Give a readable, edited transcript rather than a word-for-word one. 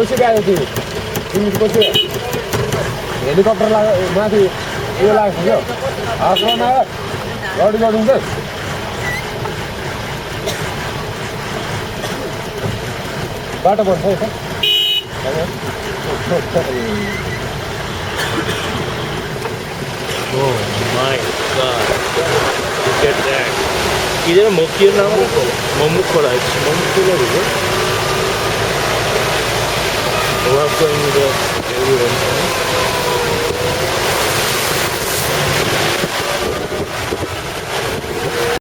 कशी काय होती तुम्ही कशी हेलिकॉप्टर माथि उयो लाग्छ क्या आक्रमण गाडी गाडिन्छ बाटो पर्छ है Oh my god. Look at that. 이제는 먹기에 나오고 머뭇거라 했지. 머뭇거라 그죠? We're going to the